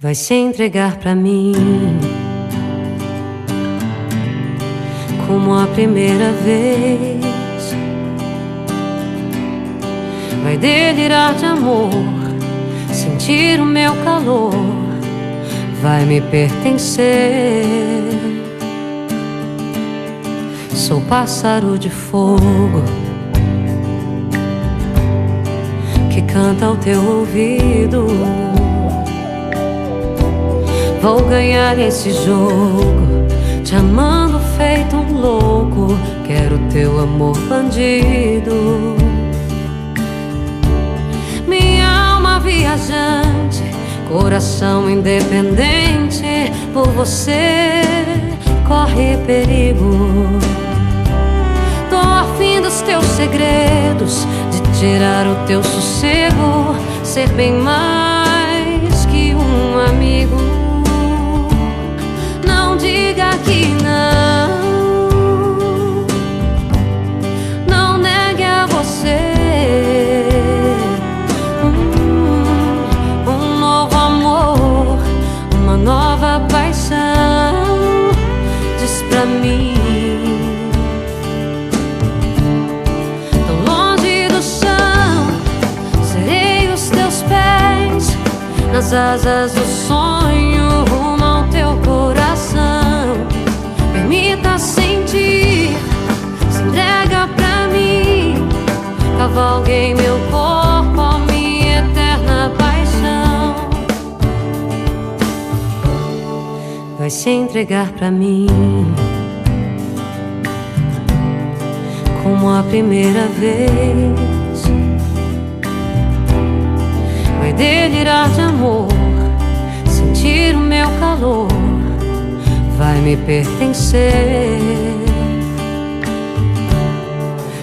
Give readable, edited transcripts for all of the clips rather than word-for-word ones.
vai se entregar pra mim como a primeira vez. Vai delirar de amor, sentir o meu calor, vai me pertencer. Sou pássaro de fogo que canta ao teu ouvido. Vou ganhar esse jogo, te amando feito um louco. Quero teu amor bandido. Minha alma viajante, coração independente, por você corre perigo. Tô afim dos teus segredos, de tirar o teu sossego, ser bem mais que um amigo. Não diga que não, não negue a você um novo amor, uma nova paixão. Diz pra mim, tão longe do chão, serei os teus pés, nas asas do sonho, rumo ao teu coração. Permita sentir, se entrega pra mim, cavalgue em meu corpo a minha eterna paixão. Vai se entregar pra mim como a primeira vez. Vai delirar de amor, sentir o meu calor, vai me pertencer.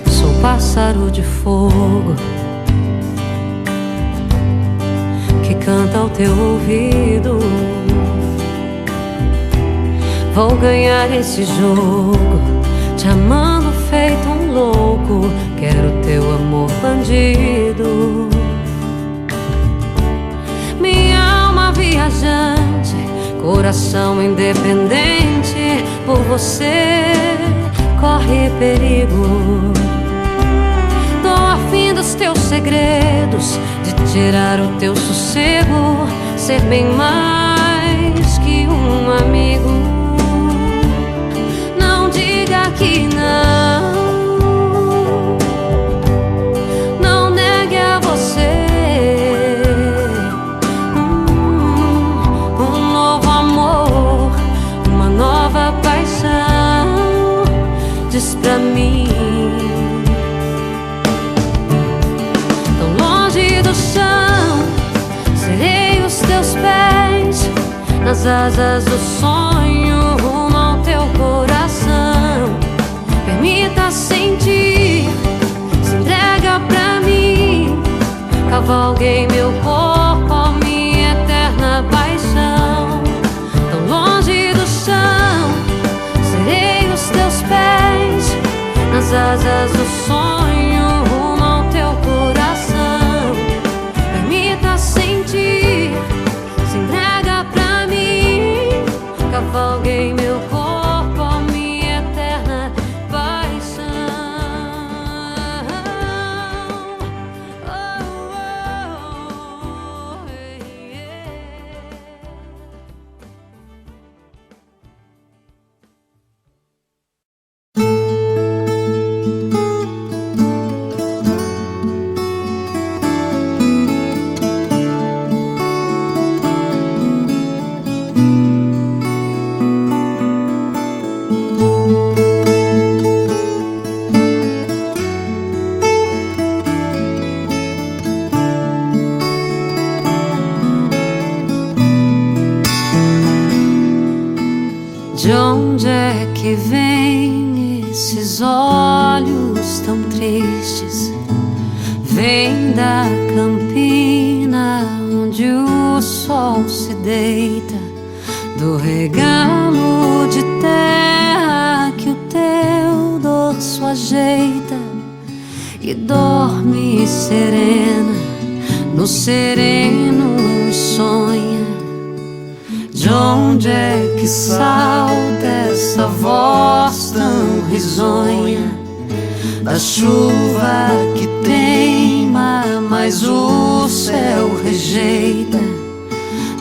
Sou pássaro de fogo que canta ao teu ouvido. Vou ganhar esse jogo, te amando feito um louco. Quero teu amor bandido. Minha alma viajante, coração independente, por você corre perigo. Tô afim dos teus segredos, de tirar o teu sossego, ser bem mais que um amigo. Não diga que não, não negue a você um novo amor, uma nova paixão. Diz pra mim, tão longe do chão, serei os teus pés, nas asas do sonho, rumo ao teu coração. Permita sentir, se entrega pra mim, cavalgue em meu corpo a minha eterna paixão. Tão longe do chão, serei os teus pés, nas asas do sonho, rumo ao teu coração. Permita sentir, se entrega pra mim, cavalgue em meu corpo a minha eterna paixão. De onde é que vêm esses olhos tão tristes? Vem da campina onde o sol se deita, do regalo de terra que o teu dorso ajeita, e dorme serena, no sereno sonha De onde é que salta essa voz tão risonha? Da chuva que teima, mas o céu rejeita.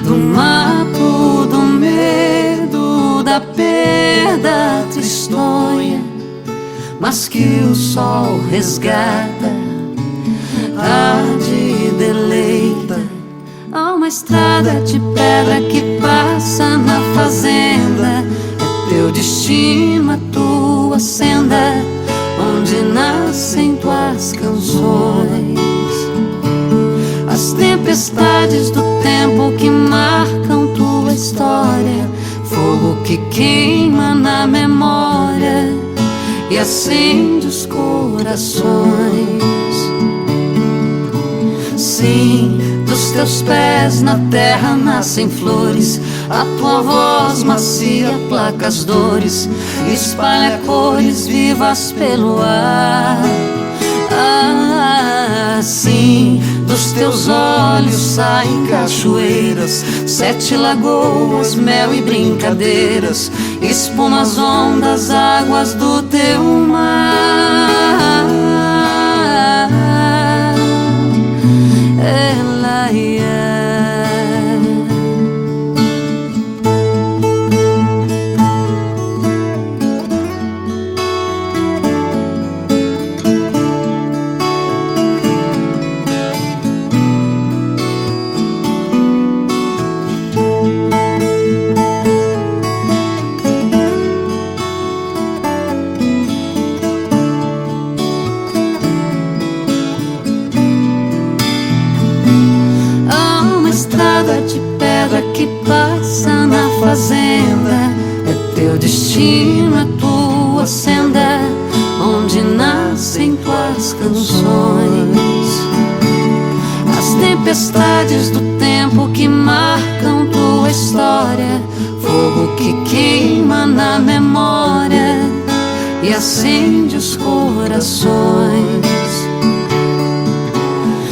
Do mato, do medo, da perda tristonha, mas que o sol resgata, arde e deleita. Há uma estrada de pedra que passa na fazenda. É teu destino, a tua senda, onde nascem tuas canções. As tempestades do tempo que marcam tua história, fogo que queima na memória e acende os corações. Sim, dos teus pés na terra nascem flores. A tua voz macia aplaca as dores, espalha cores vivas pelo ar. Sim, dos teus olhos saem cachoeiras, 7 lagoas, mel e brincadeiras, espumas, ondas, águas do teu mar. Ela de pedra que passa na fazenda. É teu destino, a tua senda, onde nascem tuas canções. As tempestades do tempo que marcam tua história, fogo que queima na memória e acende os corações.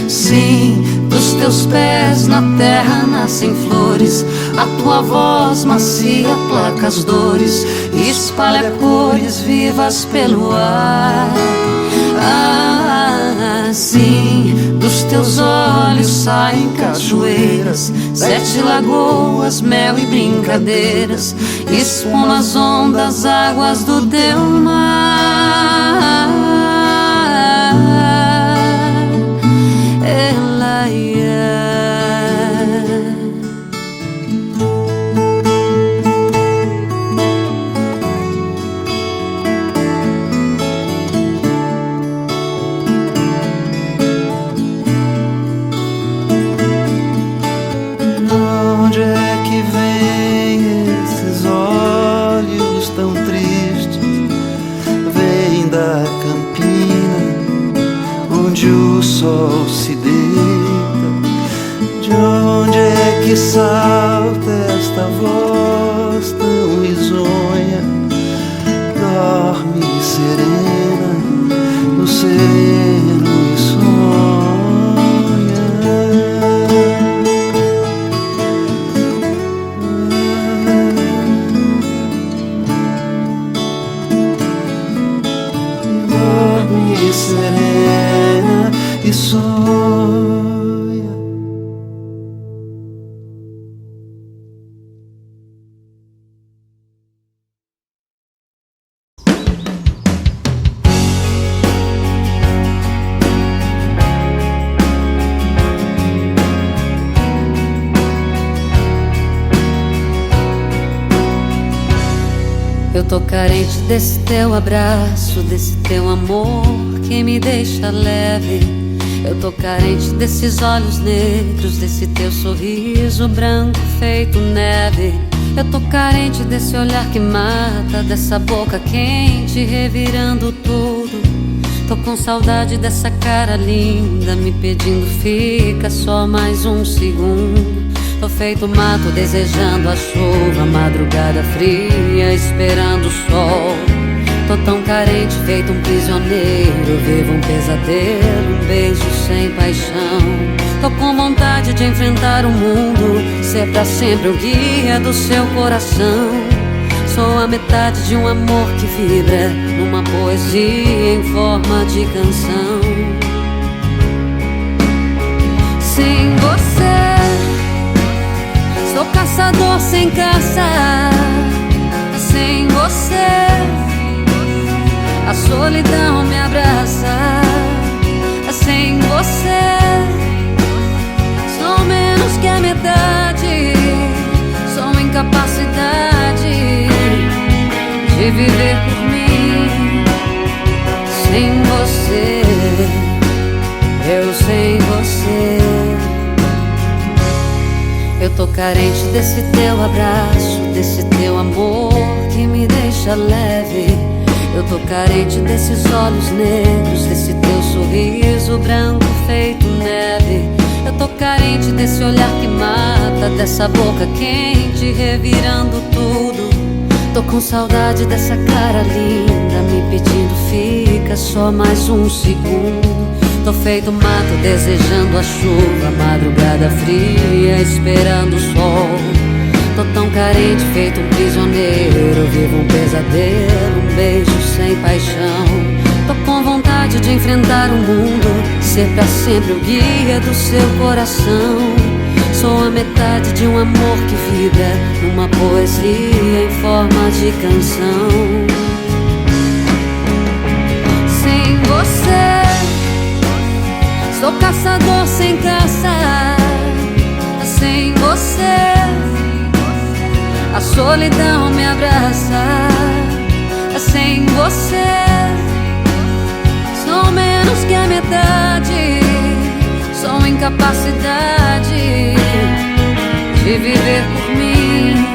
Sim, dos teus pés na terra nascem flores. A tua voz macia aplaca as dores, espalha cores vivas pelo ar. Sim, dos teus olhos saem cachoeiras, 7 lagoas, mel e brincadeiras, espumas, ondas, águas do teu mar. Ela onde é que vem esses olhos tão tristes? Vem da campina, onde o sol se deita. De onde é que salta esta voz tão risonha? Dorme serena no sereno e sonha. Dorme serena e sonha. Eu tô carente desse teu abraço, desse teu amor que me deixa leve. Eu tô carente desses olhos negros, desse teu sorriso branco feito neve. Eu tô carente desse olhar que mata, dessa boca quente revirando tudo. Tô com saudade dessa cara linda me pedindo fica só mais um segundo. Tô feito mato desejando a chuva, madrugada fria esperando o sol. Tô tão carente, feito um prisioneiro. Vivo um pesadelo, um beijo sem paixão. Tô com vontade de enfrentar o mundo, ser pra sempre o guia do seu coração. Sou a metade de um amor que vibra numa poesia em forma de canção. Sem você, sou caçador sem caça. Sem você, a solidão me abraça. Sem você, sou menos que a metade. Sou incapacidade de viver por mim. Sem você, eu sem você. Eu tô carente desse teu abraço, desse teu amor que me deixa leve. Eu tô carente desses olhos negros, desse teu sorriso branco feito neve. Eu tô carente desse olhar que mata, dessa boca quente revirando tudo. Tô com saudade dessa cara linda me pedindo fica só mais um segundo. Tô feito mato desejando a chuva, madrugada fria esperando o sol. Tô tão carente, feito um prisioneiro. Vivo um pesadelo, um beijo sem paixão. Tô com vontade de enfrentar o mundo, ser pra sempre o guia do seu coração. Sou a metade de um amor que vibra numa poesia em forma de canção. Sem você, sou caçador sem caça. Sem você, a solidão me abraça. Sem você, sou menos que a metade. Sou incapacidade de viver por mim.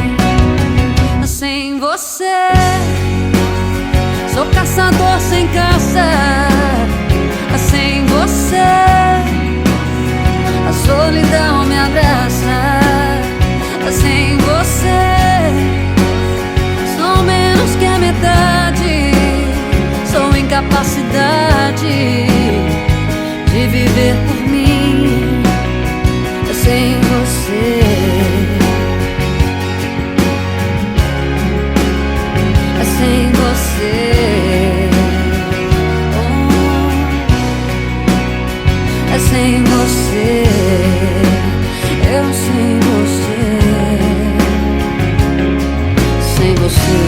Sem você, sou caçador sem caça. Sem você, a solidão me abraça. Sem você, sou menos que a metade. Sou incapacidade de viver por mim. Sem você, sem você, sem você, eu sem você, sem você.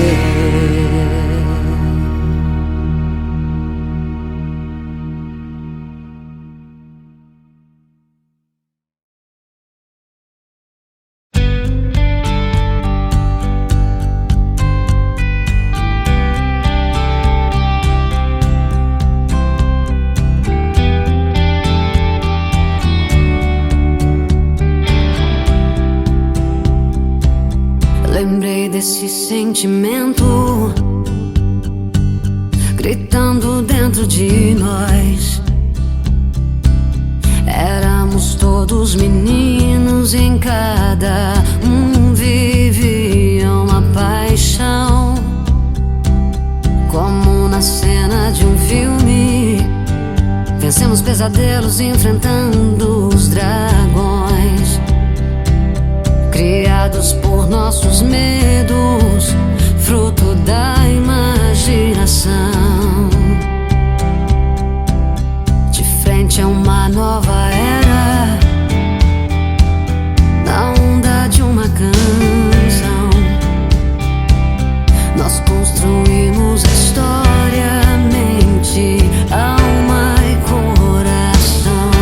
Lembrei desse sentimento gritando dentro de nós. Éramos todos meninos, em cada um vivia uma paixão. Como na cena de um filme, vencemos pesadelos enfrentando os dragões. Criados por nossos medos, fruto da imaginação. De frente a uma nova era, na onda de uma canção, nós construímos a história, mente, alma e coração.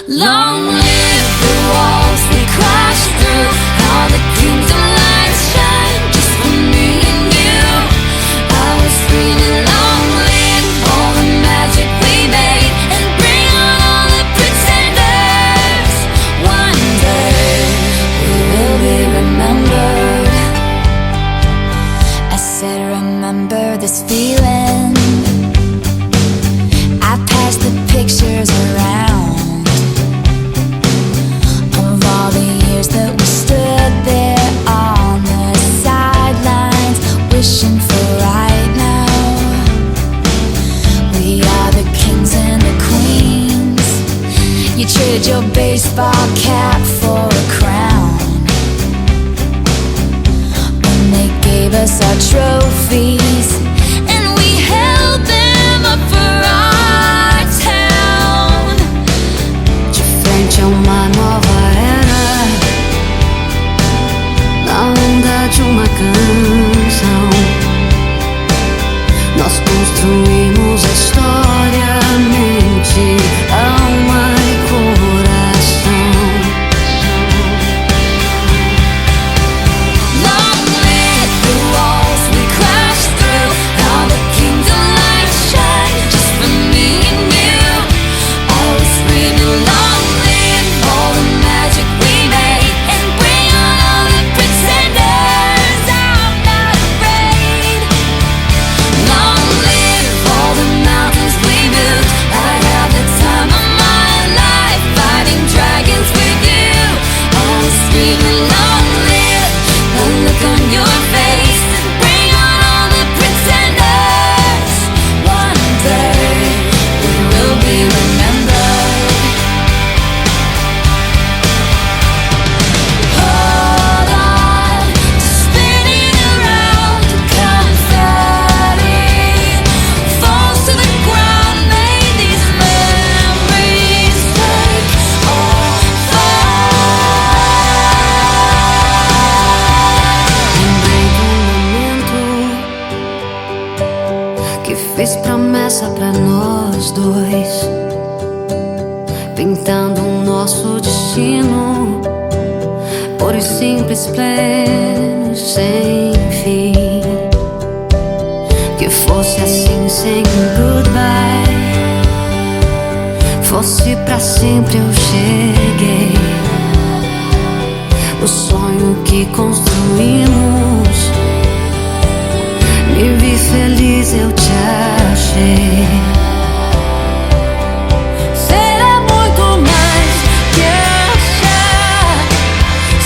Long live the walls we crashed through, all the kingdom lights shine just for me and you. I was screaming long live all the magic we made, and bring on all the pretenders. One day we will be remembered. I said remember this feeling. I passed the pictures around. traded your baseball cap for a crown. When they gave us our trophies and we held them up for our town. De frente a uma nova era, na onda de uma canção, nós construímos a história, mente, alma e coração. Long live the walls we crashed through. Now the kingdom lights shine just for me and you. Always screaming, long live all the magic we made, and bring on all the pretenders. I'm not afraid. Long live all the mountains we built. I had the time of my life fighting dragons with you. Always screaming, long live the look on your face, and bring on all the pretenders. One day we will be remembered. Hold on to spinning around. Confetti falls to the ground. May these memories take all Lembrei do momento que fez promessa pra nós dois, pintando o nosso destino, puros simples planos sem fim. Que fosse assim sem goodbye, fosse pra sempre. Eu cheguei, o sonho que construímos, me vi feliz, eu te achei. Será muito mais que achar,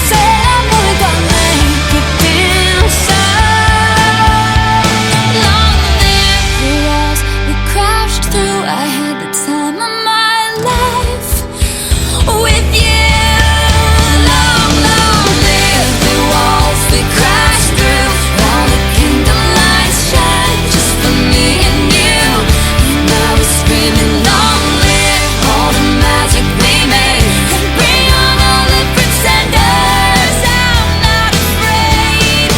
será muito além que pensar. long live the walls we crashed through. I had the time of my life with you. Long, long live the walls we crashed through. Now the kingdom lights shine just for me and you. And I was screaming, long live all the magic we made, and bring on all the pretenders. I'm not afraid.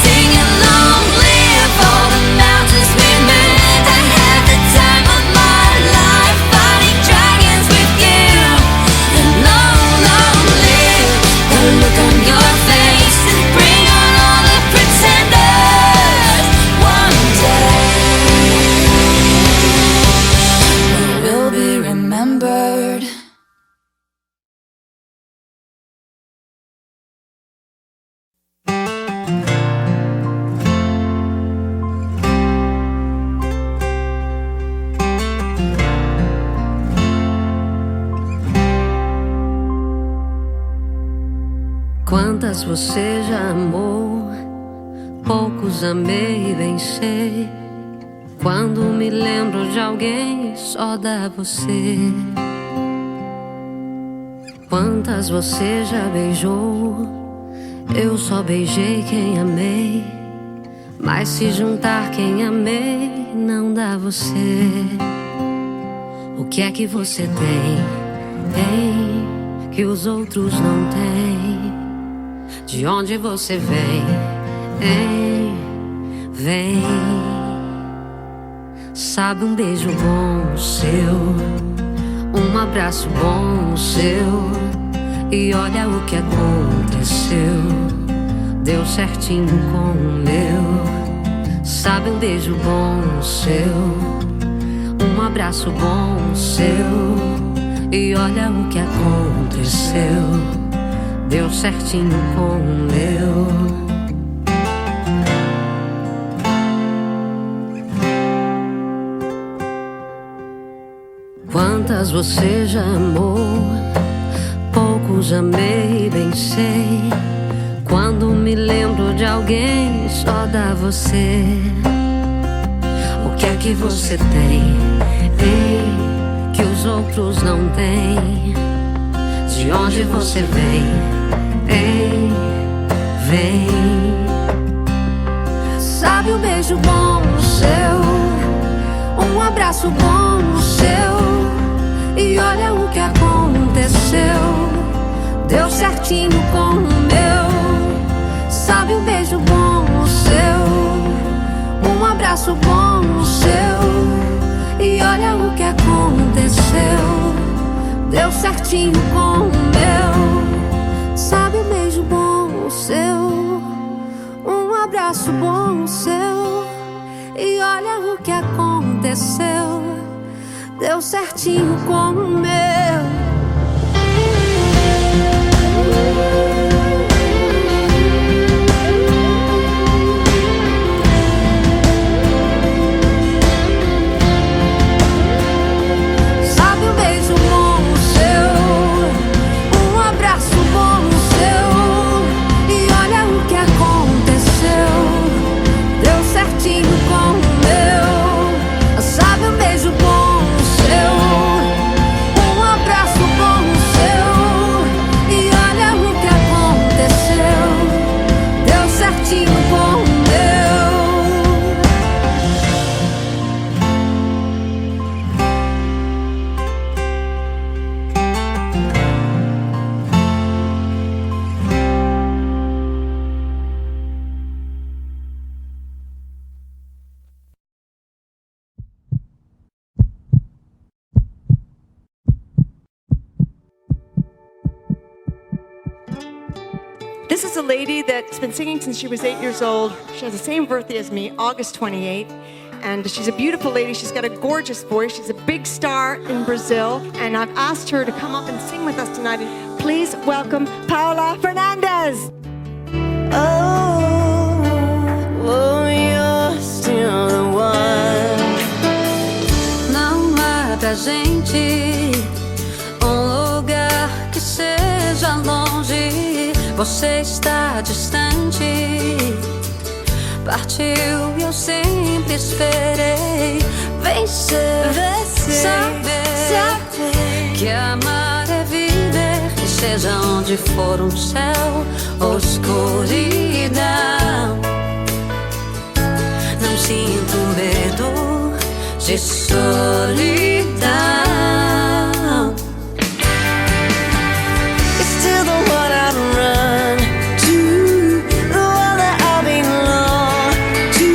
Singing, long live all the mountains we moved. I had the time of my life fighting dragons with you. And long, long live the look on your face, and bring on all the pretenders. One day we will be remembered. Quantas você já amou, poucos amei e bem sei. Quando me lembro de alguém, só dá você. Quantas você já beijou, eu só beijei quem amei. Mas se juntar quem amei, não dá você. O que é que você tem que os outros não têm? De onde você vem, vem. Sabe, um beijo bom seu, um abraço bom seu, e olha o que aconteceu, deu certinho com o meu. Sabe, um beijo bom seu, um abraço bom seu, e olha o que aconteceu, deu certinho com o meu. Quantas você já amou, poucos amei, bem sei. Quando me lembro de alguém, só dá você. O que é que você tem que os outros não têm? de onde você vem, ei, vem. Sabe um beijo bom seu, um abraço bom seu, e olha o que aconteceu, deu certinho com o meu. Sabe um beijo bom seu, um abraço bom seu, e olha o que aconteceu, deu certinho com o meu. Sabe um beijo bom seu, um abraço bom seu, e olha o que aconteceu, deu certinho com o meu. Sabe um beijo bom seu, um abraço bom seu, e olha o que aconteceu, deu certinho com o meu. Sabe um beijo bom seu, um abraço bom seu, e olha o que aconteceu, deu certinho com o meu. This is a lady that's been singing since she was 8 years old. She has the same birthday as me, August 28th. And she's a beautiful lady. She's got a gorgeous voice. She's a big star in Brazil. And I've asked her to come up and sing with us tonight. Please welcome Paula Fernandes. Oh, you're still the one. Não há pra gente um lugar que seja longe. Você está distante, partiu e eu sempre esperei. Vem ser, saber que amar é viver, que seja onde for um céu ou escuridão. Não sinto medo de solidão. Still the one I'd run to, the one that I belong to.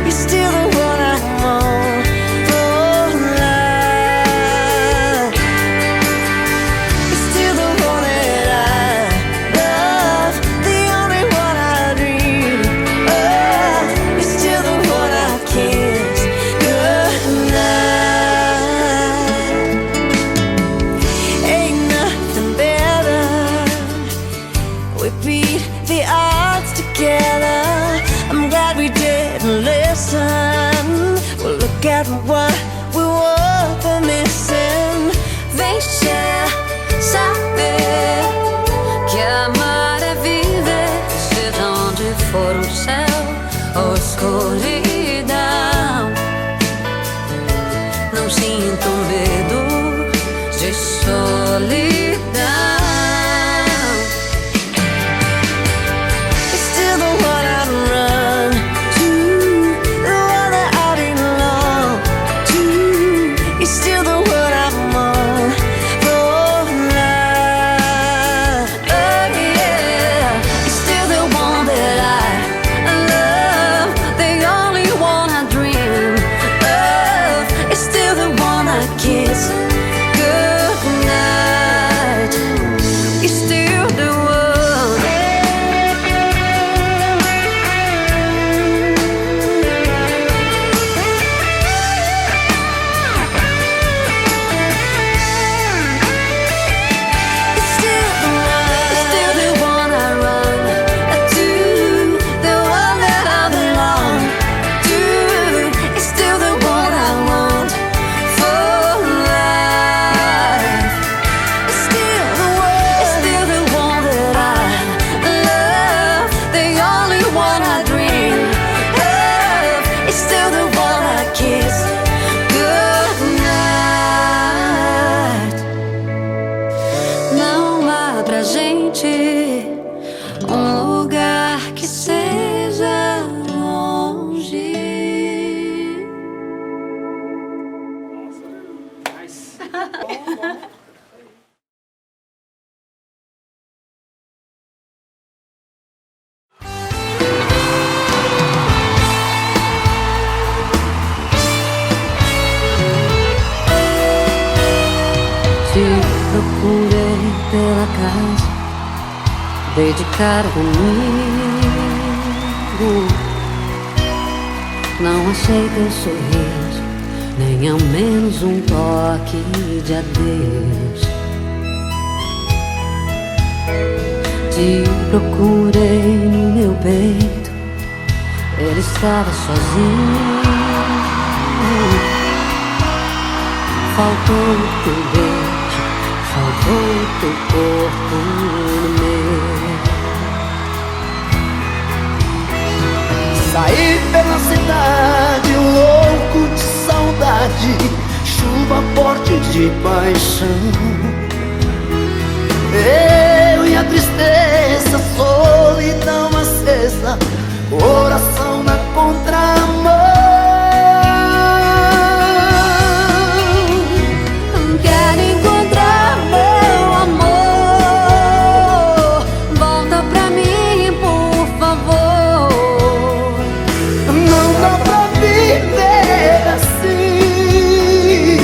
You're still the one I want for life. You're still the one that I love, the only one I dream of. You're still the one I kiss goodnight. Ain't nothing better. We beat the odds together. I'm glad we didn't listen. Well, look at what we were for missing. Vem ser, saber que amar é viver, seja onde for um céu ou escuridão. Não sinto medo de solidão. You're still the one I'd run to, the one that I belong to. pra gente um lugar que seja longe. Te procurei pela casa, dei de cara comigo. Não achei teu sorriso, nem ao menos um toque de adeus. Te procurei no meu peito, ele estava sozinho. Faltou o teu beijo, faltou o teu corpo no meu. Saí pela cidade, louco de saudade, chuva forte de paixão. Eu e a tristeza, solidão acesa, coração na contramão. Quero encontrar meu amor, volta pra mim, por favor. Não dá pra viver assim,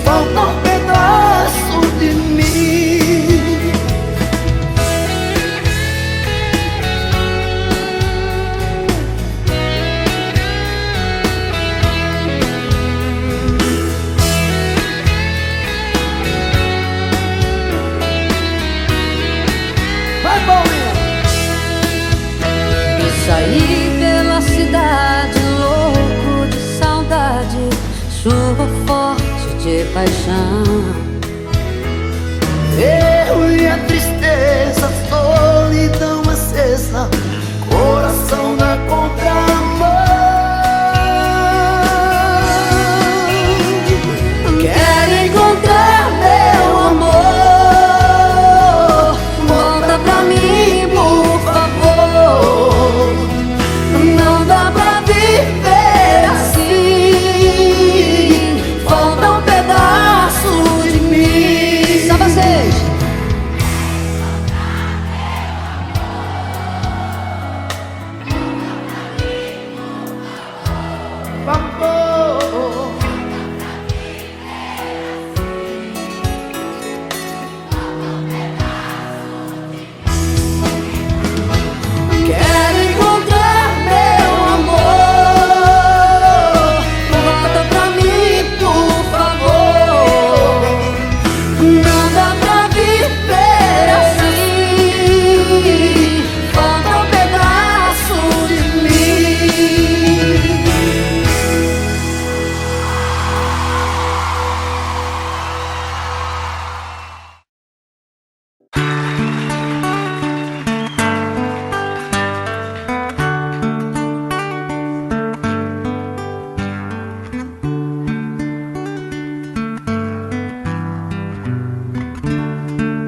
falta um pedaço de mim. Vai, Paulinho! E saí pela cidade, louco de saudade, chuva forte de paixão. Eu e a tristeza, solidão acesa, coração na contramão. Quero encontrar meu amor, volta pra mim, por favor. Não dá pra viver assim, falta um pedaço de mim. Só vocês. Vapor. Quero encontrar meu amor, volta pra mim, por favor. Não dá pra viver assim, falta um pedaço de mim.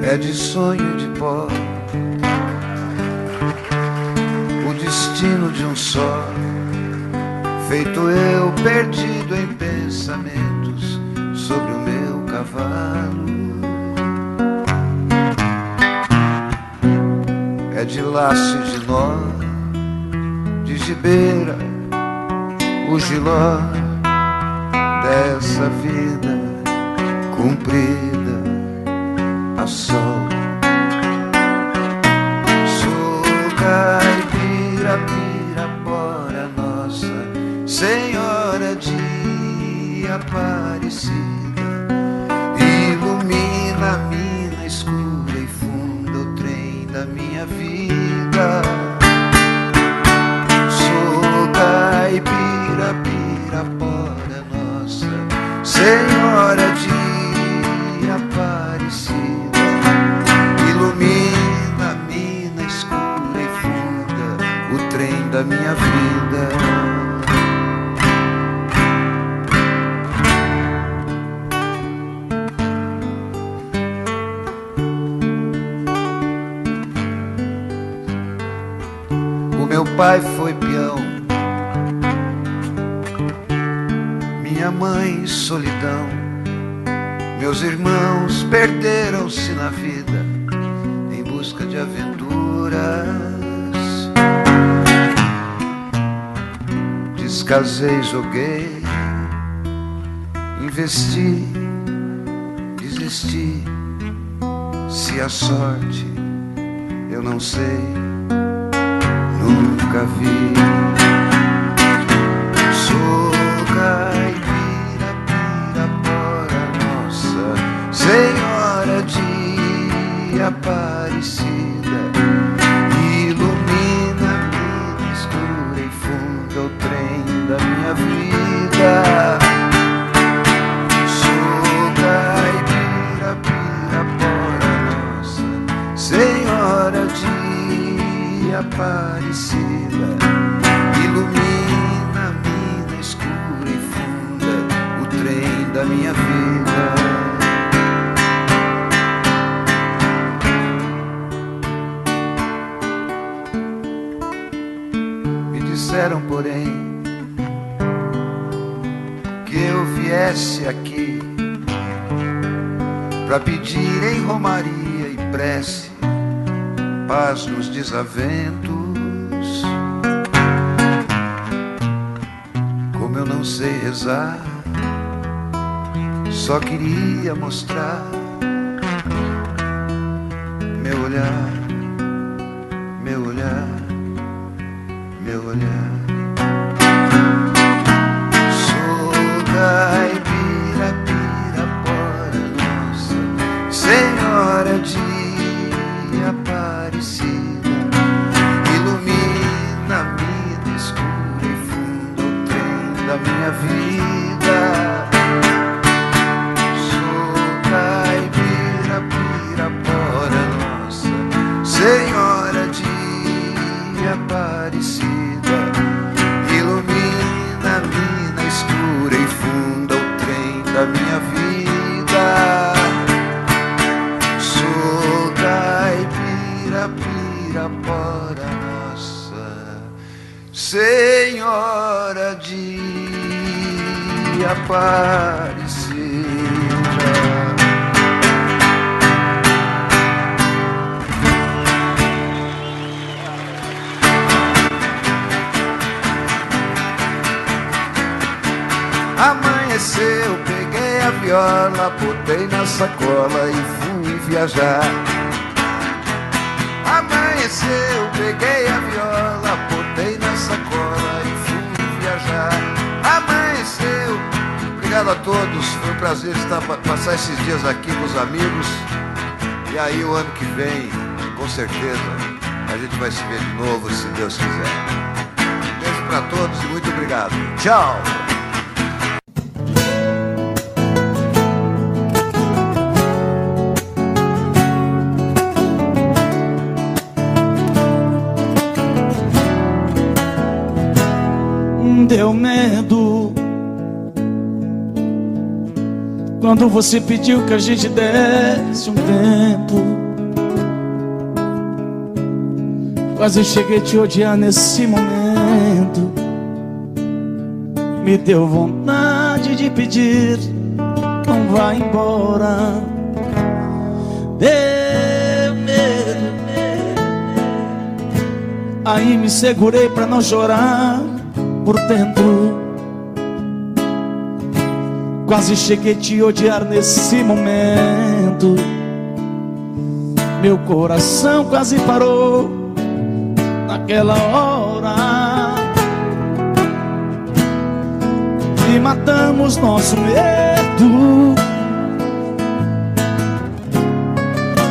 É de sonho de pó, o destino de um só, feito eu perdido em pensamentos sobre o meu cavalo. É de laço e de nó, de gibeira, o giló dessa vida cumprida a sol. Sou caipira, pirapora, Nossa Senhora de Aparecida, ilumina a mina escura e funda o trem da minha vida. Sou caipira, pirapora, Nossa Senhora de Aparecida, ilumina a mina escura e funda o trem da minha vida. Meu pai foi peão, minha mãe solidão. Meus irmãos perderam-se na vida em busca de aventuras. Descasei, joguei, investi, desisti. Se a sorte eu não sei, nunca vi. Sou caipira, Pirapora, Nossa Senhora de Aparecida, ilumina-me escura e funda o trem da minha vida. Sou caipira, Pirapora, Nossa Senhora de Aparecida, ilumina-me na escura e funda o trem da minha vida. Me disseram, porém, que eu viesse aqui pra pedir em romaria e prece paz nos desaventos. Como eu não sei rezar, só queria mostrar meu olhar, meu olhar, meu olhar. Sou caipira, Pirapora, Nossa Senhora de Aparecida, ilumina-me na escura e funda o trem da minha vida. Sou caipira, Pirapora, Nossa Senhora de Aparecida, ilumina-me na escura e funda o trem da minha vida. Sou caipira, Pirapora, Nossa Senhora de Aparecida. Amanheceu, peguei a viola, botei na sacola e fui viajar. Amanheceu, peguei a viola, botei na sacola e fui viajar. Amanheceu. Obrigado a todos, foi um prazer passar esses dias aqui com os amigos. E aí o ano que vem, com certeza, a gente vai se ver de novo, se Deus quiser. Um beijo pra todos e muito obrigado. Tchau! Deu medo quando você pediu que a gente desse um tempo. Quase cheguei a te odiar nesse momento. Me deu vontade de pedir, não vá embora. Deu medo, aí me segurei pra não chorar por dentro. Quase cheguei a te odiar nesse momento. Meu coração quase parou naquela hora. E matamos nosso medo,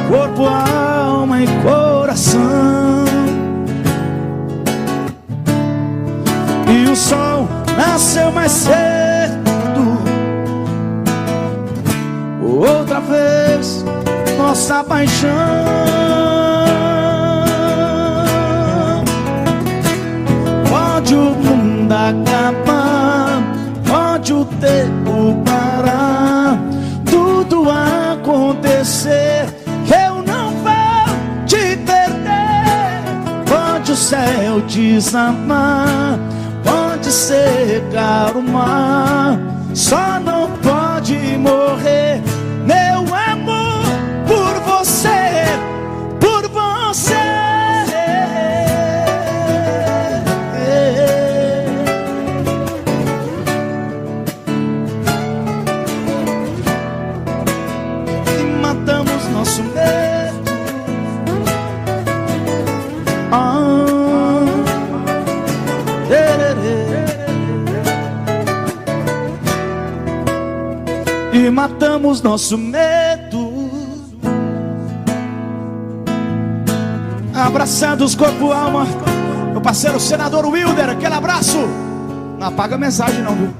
corpo, alma e coração. E o sol nasceu mais cedo. Outra vez nossa paixão. Pode o mundo acabar, pode o tempo parar, tudo acontecer, eu não vou te perder. Pode o céu desamar, pode secar o mar, só não pode morrer meu amor por você, por você. E matamos nosso medo. E matamos nosso medo, abraçados corpo e alma. Meu parceiro senador Wilder, aquele abraço. Não apaga a mensagem não, viu?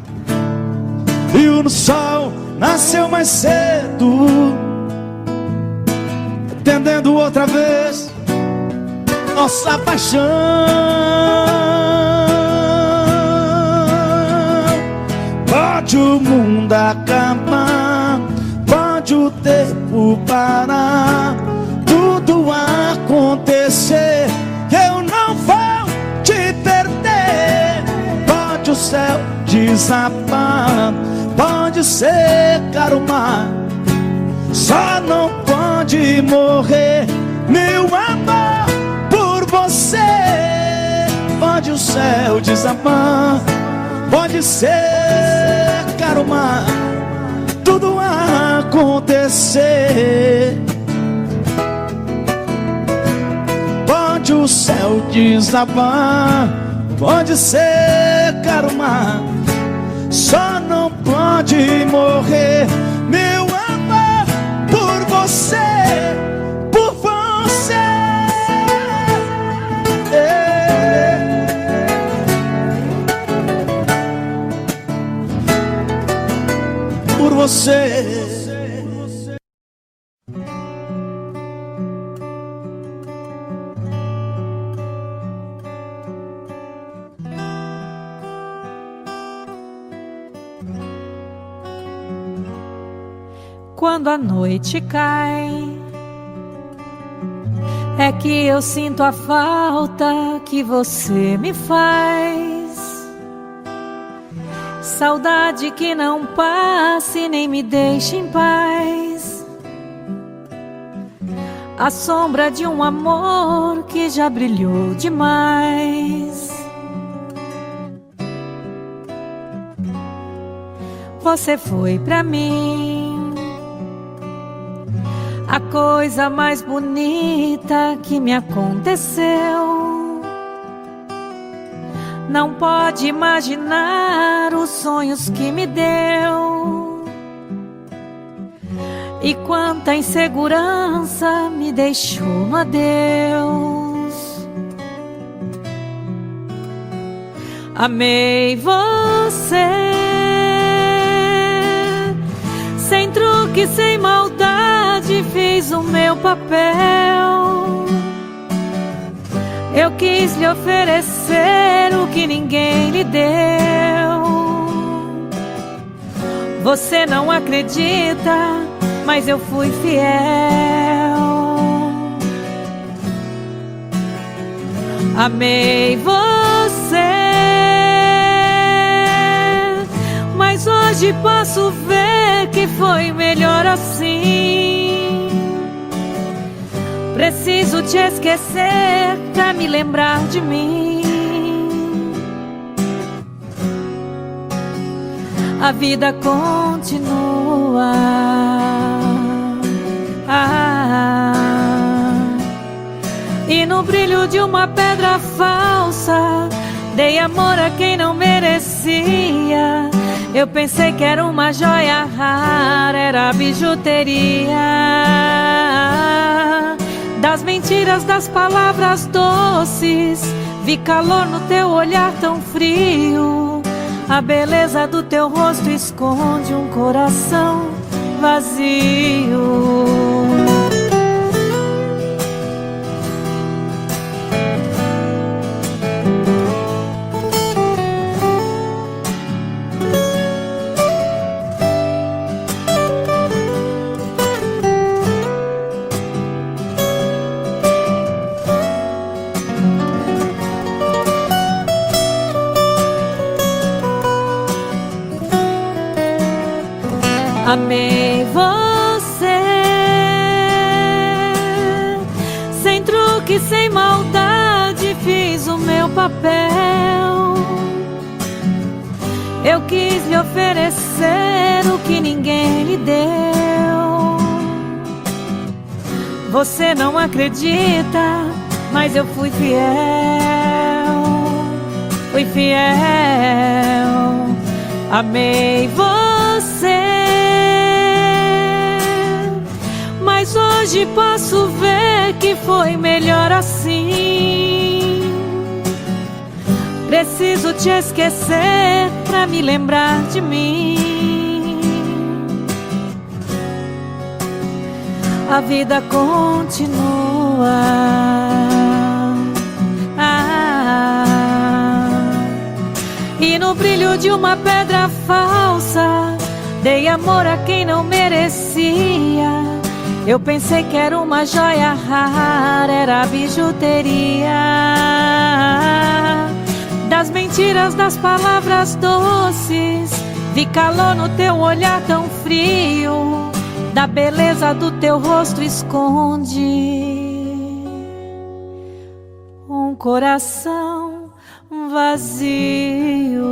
E o sol nasceu mais cedo, entendendo outra vez nossa paixão. Pode o mundo acabar, pode o tempo parar, tudo acontecer, eu não vou te perder. Pode o céu desabar, pode secar o mar, só não pode morrer meu amor por você. Pode o céu desabar, pode secar o mar, tudo acontecer. Pode o céu desabar, pode secar o mar, só não pode morrer meu amor por você, por você. Por você. Quando a noite cai, é que eu sinto a falta que você me faz. Saudade que não passe nem me deixe em paz. A sombra de um amor que já brilhou demais. Você foi pra mim a coisa mais bonita que me aconteceu. Não pode imaginar os sonhos que me deu. E quanta insegurança me deixou um adeus. Amei você, sem truque, sem maldade, fiz o meu papel. Eu quis lhe oferecer o que ninguém lhe deu. Você não acredita, mas eu fui fiel. Amei você, mas hoje posso ver que foi melhor assim. Preciso te esquecer pra me lembrar de mim. A vida continua. E no brilho de uma pedra falsa, dei amor a quem não merecia. Eu pensei que era uma joia rara, era bijuteria. Das mentiras, das palavras doces, vi calor no teu olhar tão frio. A beleza do teu rosto esconde um coração vazio. Amei você, sem truque, sem maldade, fiz o meu papel. Eu quis lhe oferecer o que ninguém lhe deu. Você não acredita, mas eu fui fiel. Fui fiel. Amei você, mas hoje posso ver que foi melhor assim. Preciso te esquecer pra me lembrar de mim. A vida continua. E no brilho de uma pedra falsa, dei amor a quem não merecia. Eu pensei que era uma joia rara, era bijuteria. Das mentiras, das palavras doces, vi calor no teu olhar tão frio. Da beleza do teu rosto esconde um coração vazio.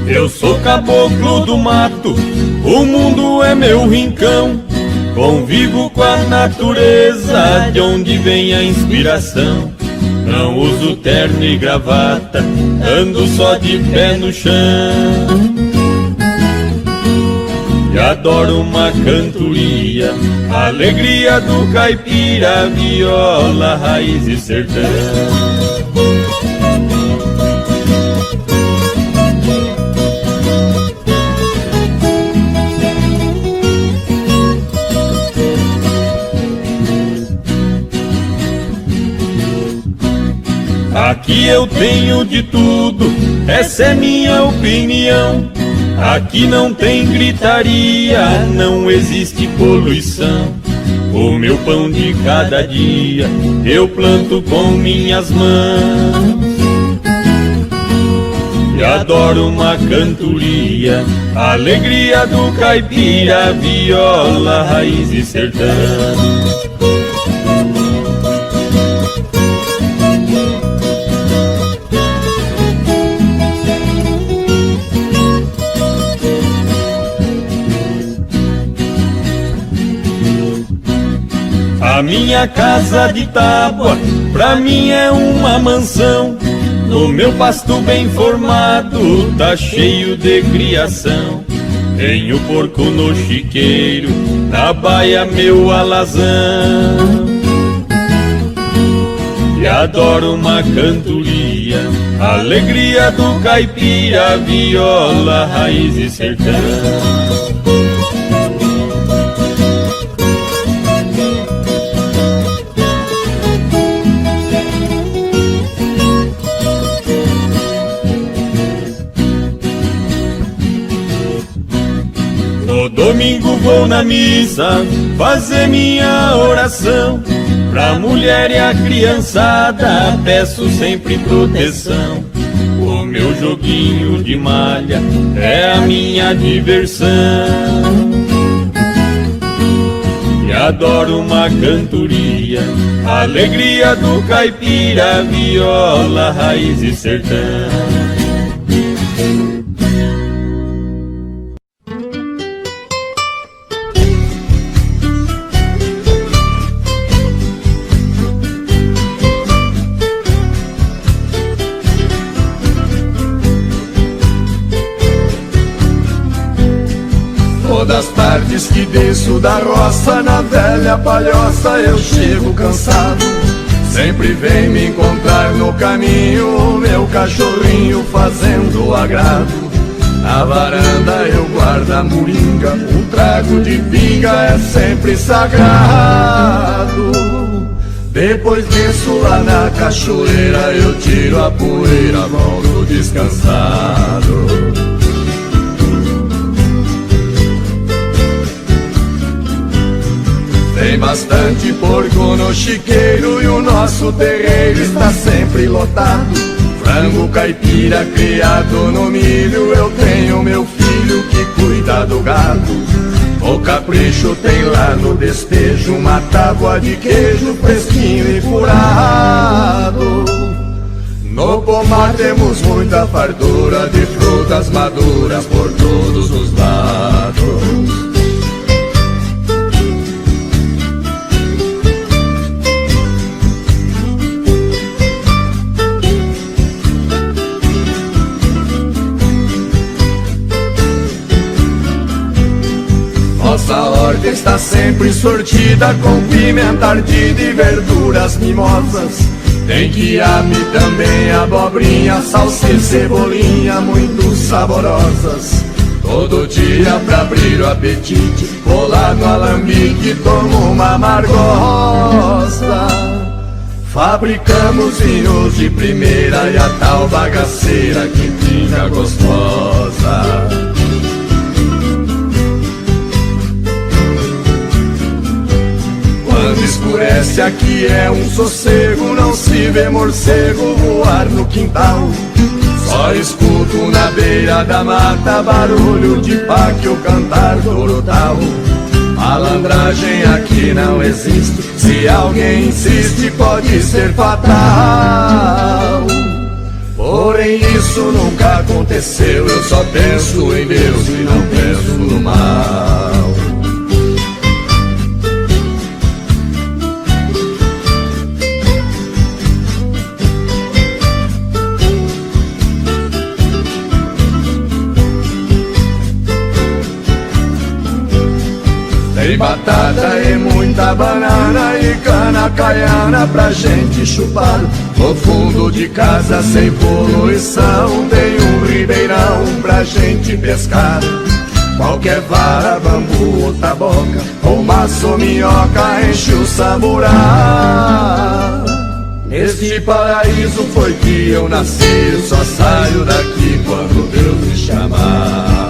Eu sou caboclo do mato, o mundo é meu rincão. Convivo com a natureza, de onde vem a inspiração. Não uso terno e gravata, ando só de pé no chão. E adoro uma cantoria, a alegria do caipira, viola, raiz e sertão. Aqui eu tenho de tudo, essa é minha opinião. Aqui não tem gritaria, não existe poluição. O meu pão de cada dia eu planto com minhas mãos. E adoro uma cantoria, a alegria do caipira, viola, raiz e sertão. A minha casa de tábua, pra mim é uma mansão. No meu pasto bem formado, tá cheio de criação. Tenho porco no chiqueiro, na baia meu alazão. E adoro uma cantoria, a alegria do caipira, viola, raiz e sertão. Domingo vou na missa fazer minha oração. Pra mulher e a criançada peço sempre proteção. O meu joguinho de malha é a minha diversão. E adoro uma cantoria, a alegria do caipira, viola, raiz e sertão. Das tardes que desço da roça, na velha palhoça eu chego cansado. Sempre vem me encontrar no caminho meu cachorrinho fazendo agrado. Na varanda eu guardo a moringa, um trago de pinga é sempre sagrado. Depois desço lá na cachoeira, eu tiro a poeira, volto descansado. Tem bastante porco no chiqueiro e o nosso terreiro está sempre lotado. Frango caipira criado no milho, eu tenho meu filho que cuida do gado. O capricho tem lá no despejo uma tábua de queijo fresquinho e furado. No pomar temos muita fartura de frutas maduras por todos os lados. Nossa horta está sempre sortida com pimenta ardida e verduras mimosas. Tem quiabo também, abobrinha, salsicha, cebolinha, muito saborosas. Todo dia pra abrir o apetite, vou lá no alambique, tomo uma amargosa. Fabricamos vinhos de primeira e a tal bagaceira que fica gostosa. Quando escurece aqui é um sossego, não se vê morcego voar no quintal. Só escuto na beira da mata barulho de páquio cantar torutal. Malandragem aqui não existe, se alguém insiste pode ser fatal. Porém isso nunca aconteceu, eu só penso em Deus e não penso no mal. Tem batata e muita banana e cana caiana pra gente chupar. No fundo de casa sem poluição tem um ribeirão pra gente pescar. Qualquer vara, bambu ou taboca, ou maço ou minhoca enche o samburá. Neste paraíso foi que eu nasci, eu só saio daqui quando Deus me chamar.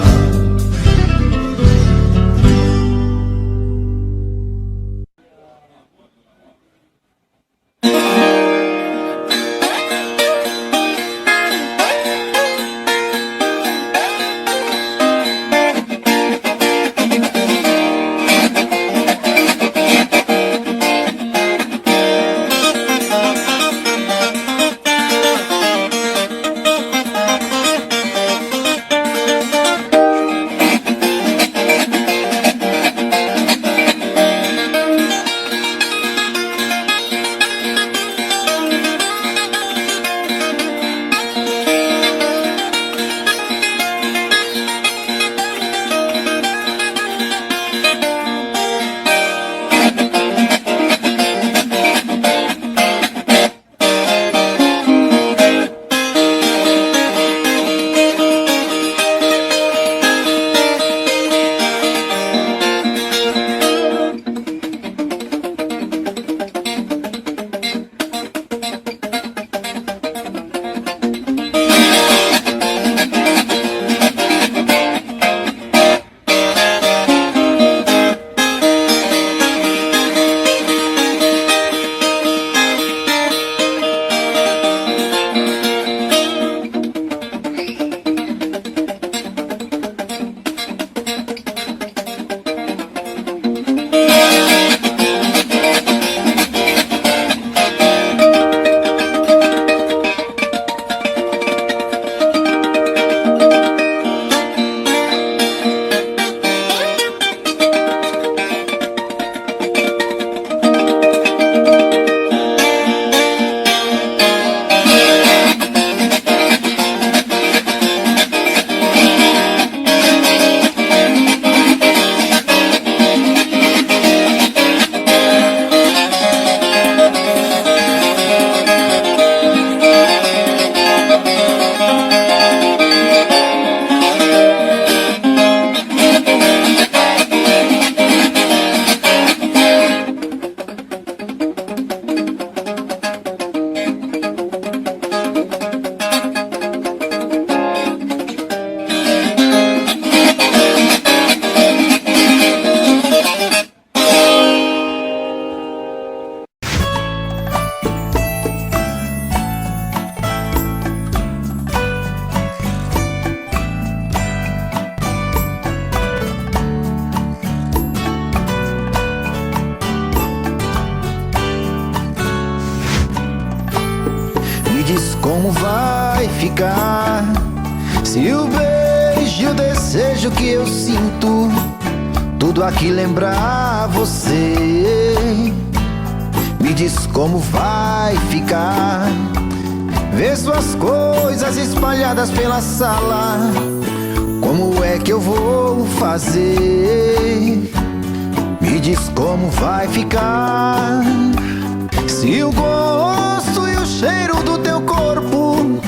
como vai ficar se o beijo e o desejo que eu sinto tudo aqui lembrar você? Me diz como vai ficar ver suas coisas espalhadas pela sala. Como é que eu vou fazer? Me diz como vai ficar se o gosto e o cheiro do teu corpo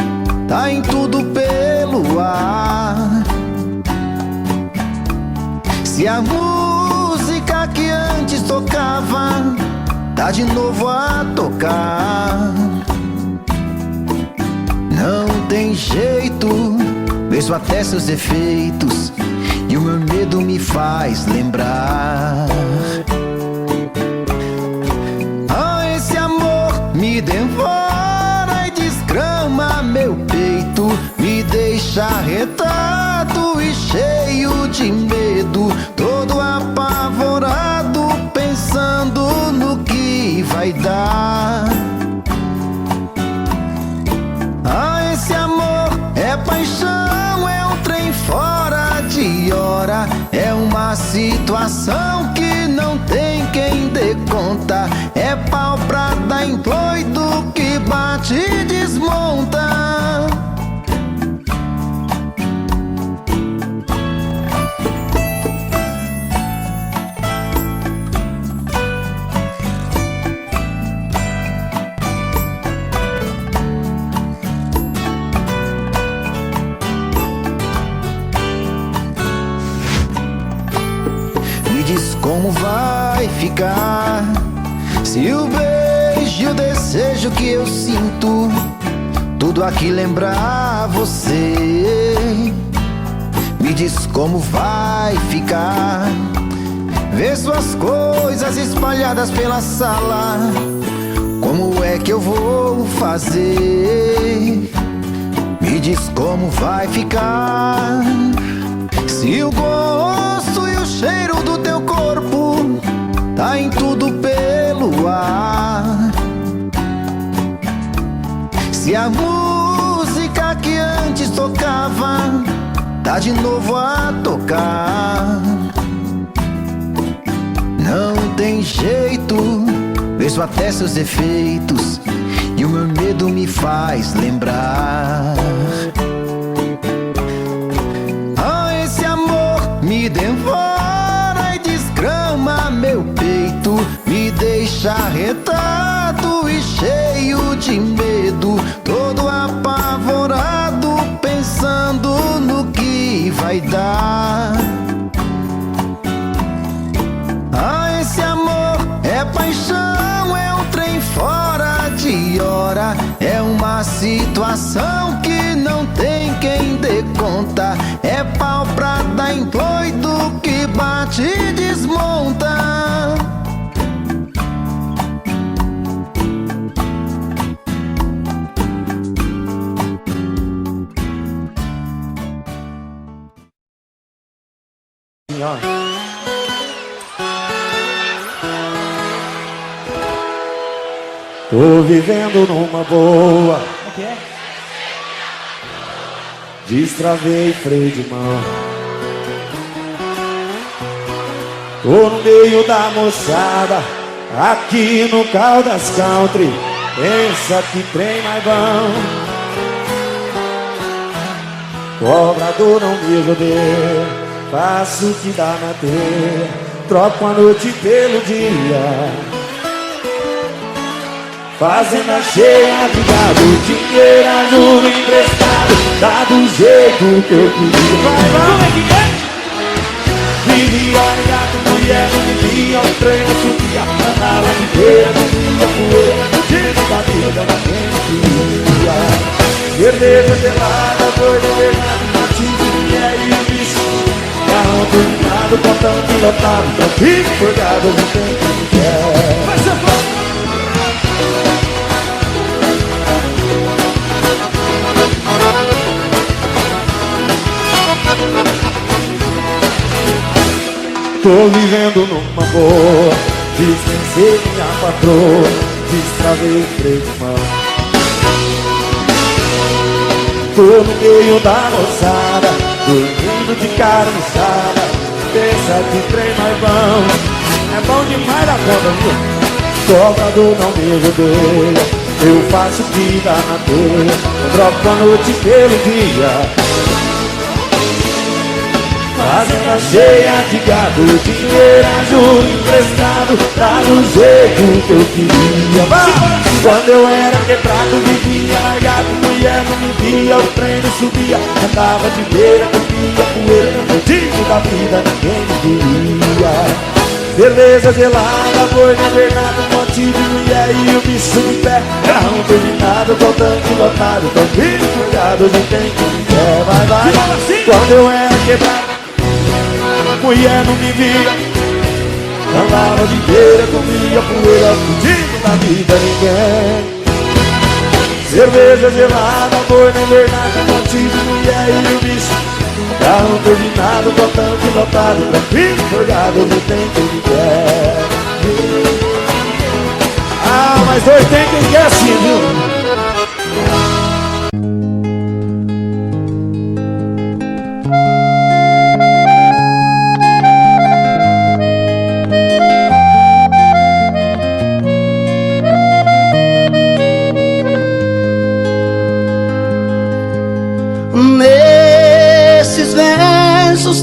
tá em tudo pelo ar. Se a música que antes tocava tá de novo a tocar. Não tem jeito, vejo até seus efeitos e o meu medo me faz lembrar. Ah, esse amor me devora e desgrama meu peito, me deixa arretado e cheio de medo, todo apavorado, pensando no que vai dar. Ah, esse amor é paixão, é um trem fora de hora, é uma situação que não tem quem dê conta, é pau pra dar em doido que bate e desmonta. Como vai ficar se o beijo e o desejo que eu sinto tudo aqui lembrar você? Me diz como vai ficar ver suas coisas espalhadas pela sala. Como é que eu vou fazer? Me diz como vai ficar se o gosto e o cheiro do teu corpo tá em tudo pelo ar. Se a música que antes tocava tá de novo a tocar. Não tem jeito, vejo até seus efeitos e o meu medo me faz lembrar. Me devora e desgrama meu peito, me deixa arretado e cheio de medo, todo apavorado, pensando no que vai dar. Ah, esse amor é paixão, é um trem fora de hora, é uma situação que não tem quem dê conta, é pau pra dar em doido que bate e desmonta. Tô vivendo numa boa. Destravei freio de mão. Tô no meio da moçada, aqui no Caldas Country. Pensa que trem mais bom. Cobrador não me rodeia, faço o que dá na teia, troco a noite pelo dia. Fazenda cheia de gado, dinheiro ajuda emprestado, dá do jeito que eu queria. Como é que é? Vivia ligado, mulher, não vivia, o trem eu subia, andava de feira, não via poeira, jeito da vida da gente. Cerveja gelada, doida, pegando, matinho, mulher e o bicho. Carro turbinado, portão pilotado, traffic forgado, não tem quem quer. Vai ser bom! Tô vivendo numa boa, dispensei minha patroa, destravei o freio de mão. tô no meio da moçada, dormindo de carniçada, pensa que trem mais bom. É bom demais da conta, viu? Cobrador não me rodeia, eu faço vida na teia, eu troco a noite pelo dia. Fazenda cheia de gado, dinheiro a juro emprestado, tá do jeito que eu queria. Quando eu era quebrado, vivia largado, mulher não me via, o trem não subia, andava de beira, bebia poeira, no digo da vida ninguém me queria. Beleza gelada, boi governado, um monte de mulher e o bicho de pé, carrão turbinado, com tanque lotado, tão filho cuidado, hoje tem quem quer, vai, vai. Quando eu era quebrado, mulher não me via, andava de beira, comia poeira, fugindo da vida ninguém. Cerveja gelada, boi na invernada, um monte de mulher e o bicho, carro turbinado, com tanque lotado, tranquilo, folgado, não tem quem quer. Ah, mas hoje tem quem quer sim, viu?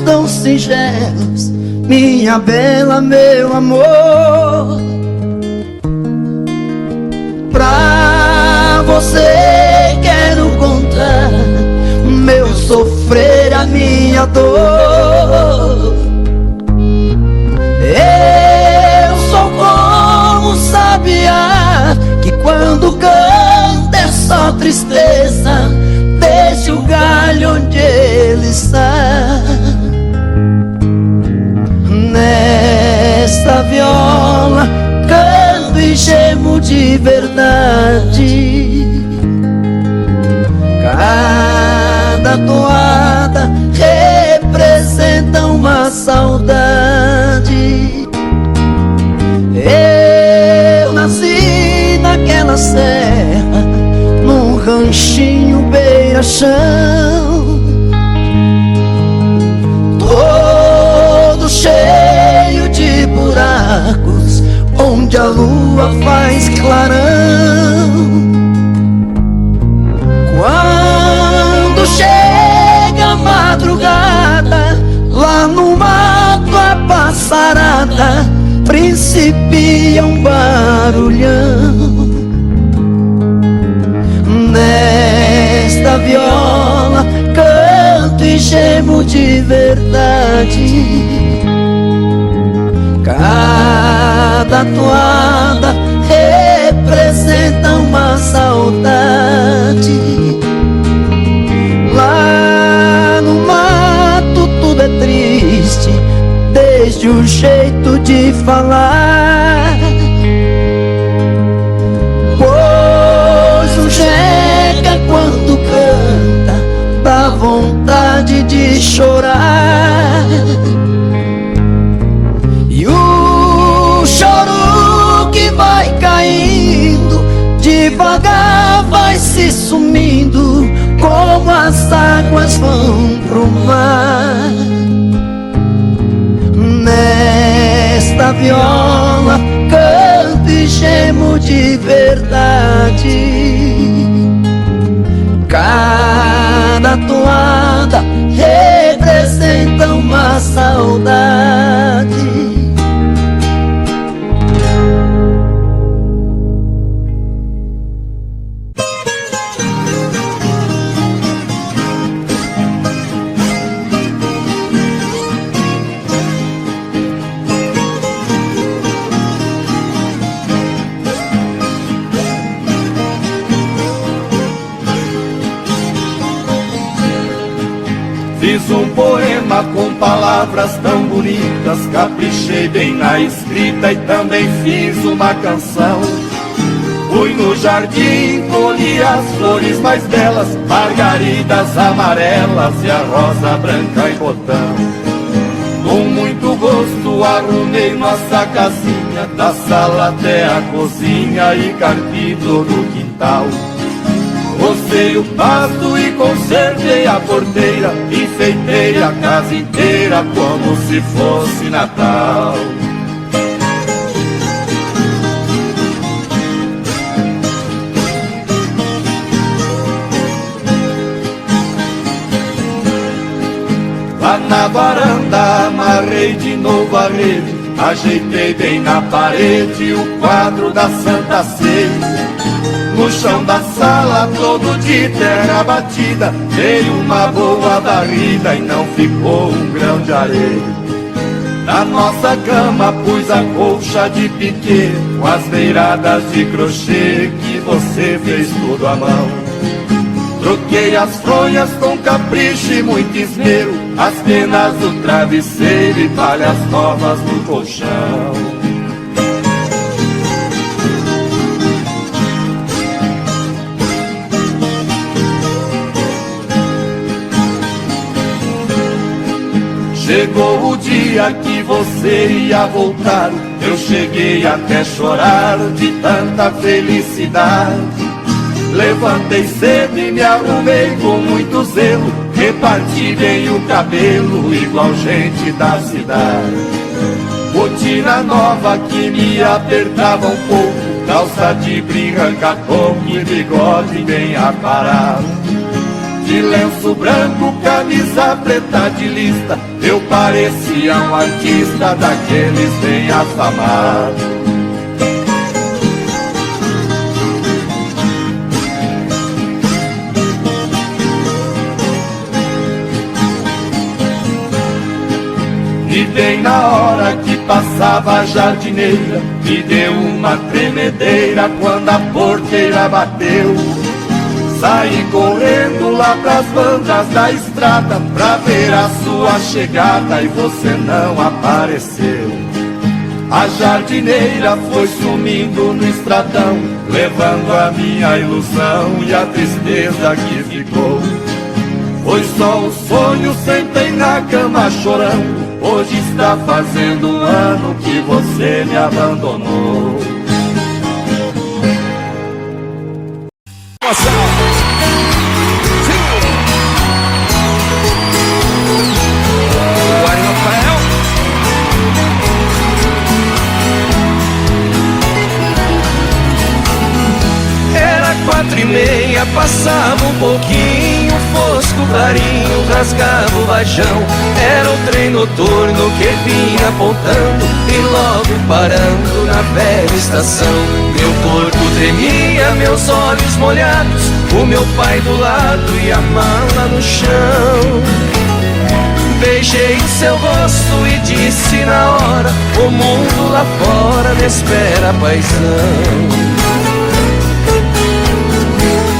Tão singelos, minha bela, meu amor, pra você quero contar meu sofrer, a minha dor. Eu sou como um sabiá que quando canta é só tristeza, deixa o galho onde ele está. Nesta viola canto e gemo de verdade. Cada toada representa uma saudade. Eu nasci naquela serra, num ranchinho beira-chão, cheio de buracos, onde a lua faz clarão. Quando chega a madrugada, lá no mato a passarada principia um barulhão. Nesta viola canto e gemo de verdade. Cada toada representa uma saudade. Lá no mato tudo é triste, desde o jeito de falar. Pois o jeca quando canta dá vontade de chorar. E o choro que vai caindo, devagar vai se sumindo, como as águas vão pro mar. Nesta viola canto e gemo de verdade. Cada toada representa uma saudade. Fiz um poema com palavras tão bonitas, caprichei bem na escrita e também fiz uma canção. Fui no jardim, colhi as flores mais belas, margaridas amarelas e a rosa branca em botão. Com muito gosto arrumei nossa casinha, da sala até a cozinha e carpi todo o quintal. Rocei o pasto e consertei a porteira, enfeitei a casa inteira como se fosse Natal. Lá na varanda amarrei de novo a rede, ajeitei bem na parede o quadro da Santa Ceia. No chão da sala todo de terra batida, dei uma boa varrida e não ficou um grão de areia. Na nossa cama pus a colcha de piquê, com as beiradas de crochê que você fez tudo à mão. Troquei as fronhas com capricho e muito esmero, as penas do travesseiro e palhas novas no colchão. Chegou o dia que você ia voltar, eu cheguei até chorar de tanta felicidade. Levantei cedo e me arrumei com muito zelo, reparti bem o cabelo igual gente da cidade. Botina nova que me apertava um pouco, calça de brim, ranca-coco e bigode bem aparado. De lenço branco, camisa preta de lista, eu parecia um artista daqueles bem afamados. E bem na hora que passava a jardineira, me deu uma tremedeira quando a porteira bateu. Saí correndo lá pras bandas da estrada pra ver a sua chegada e você não apareceu. A jardineira foi sumindo no estradão, levando a minha ilusão e a tristeza que ficou. Foi só um sonho, sentei na cama chorando, hoje está fazendo um ano que você me abandonou. Era 4:30, passava um pouquinho, fosco clarinho, rasgava o vajão. Era o trem noturno que vinha apontando e logo parando na velha estação. Meu corpo tremia, meus olhos molhados, o meu pai do lado e a mala no chão. Beijei o seu rosto e disse na hora, o mundo lá fora me espera, paizão.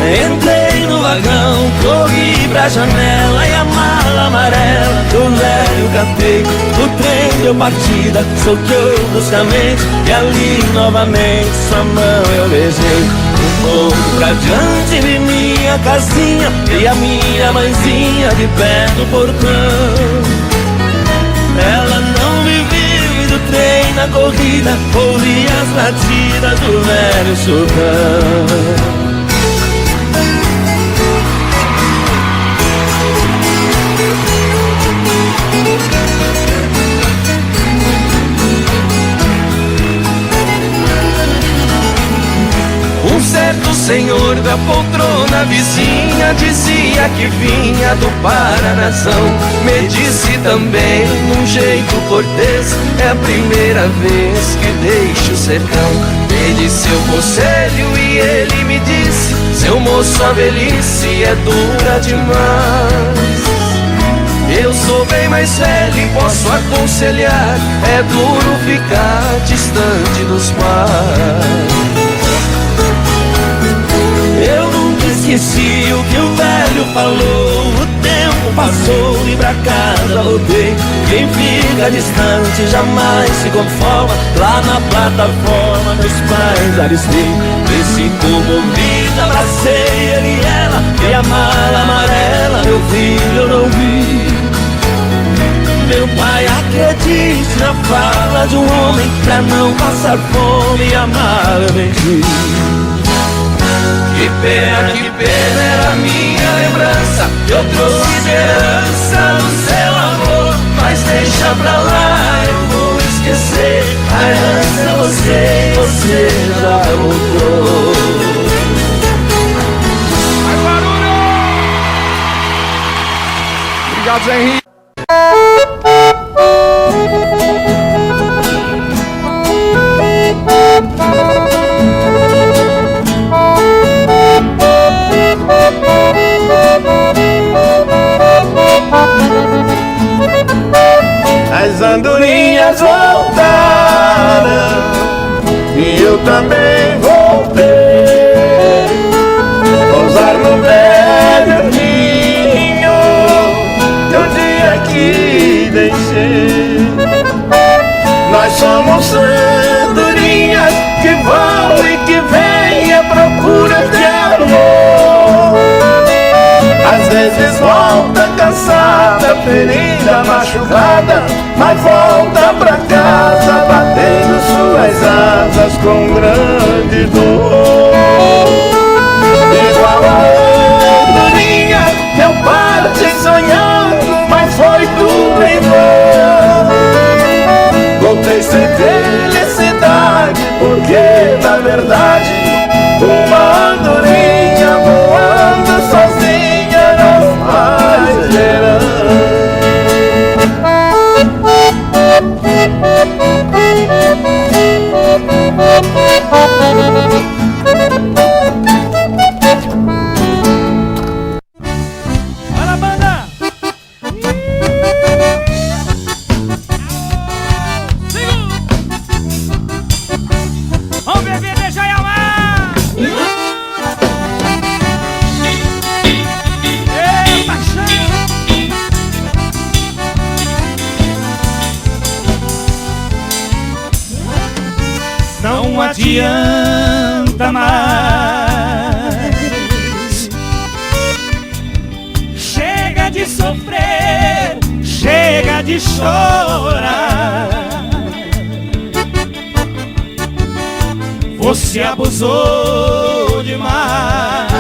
Entrei no vagão, corri pra janela e a mala amarela do velho catei. O trem deu partida, soqueou bruscamente e ali novamente sua mão eu beijei. Um pouco pra diante vi minha casinha e a minha mãezinha de pé no portão. Ela não me viu e do trem na corrida ouvi as latidas do velho sultão. Um certo senhor da poltrona vizinha dizia que vinha do Paranazão. Me disse também, num jeito cortês, é a primeira vez que deixo o sertão. Pedi seu conselho e ele me disse, seu moço, a velhice é dura demais. Eu sou bem mais velho e posso aconselhar, é duro ficar distante dos pais. Eu nunca esqueci o que o velho falou, o tempo passou e pra casa voltei. Quem fica distante jamais se conforma, lá na plataforma meus pais avistei. Desci comovida, abracei ele e ela, e a mala amarela, meu filho, eu não vi. Meu pai, acredite na fala de um homem, pra não passar fome e amar eu vendi. que pena, era a minha lembrança. Eu trouxe herança do seu amor, mas deixa pra lá, eu vou esquecer. A herança você já voltou. Obrigado, Zé Henrique. As andorinhas voltaram e eu também voltei. Pousar no velho ninho do dia que deixei. Nós somos andorinhas que vão e que vêm à procura de amor. Às vezes volta cansada, ferida, machucada, mas volta pra casa batendo suas asas com grande dor. Igual a andorinha, eu parti sonhando, mas foi tudo em vão. Voltei sem felicidade, porque na verdade uma andorinha voando sozinha não faz verão. Para, banda! Vamos beber, deixa eu amar! Ei, paixão! Não adianta mais. Chega de sofrer, chega de chorar. Você abusou demais.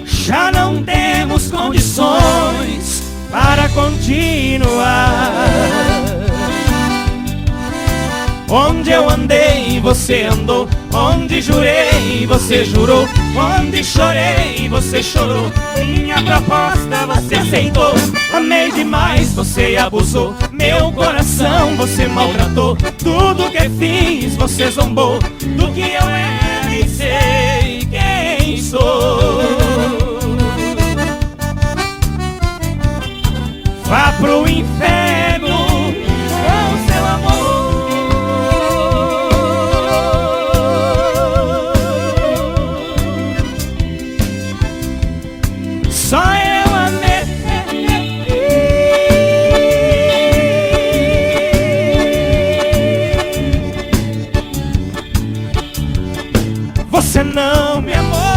Já não temos condições para continuar. Onde eu andei, você andou. Onde jurei, você jurou. Onde chorei, você chorou. Minha proposta você aceitou. Amei demais, você abusou. Meu coração você maltratou. Tudo que fiz, você zombou. Do que eu era e sei quem sou. Vá pro inferno com seu amor. Só eu amei. Você não me amou.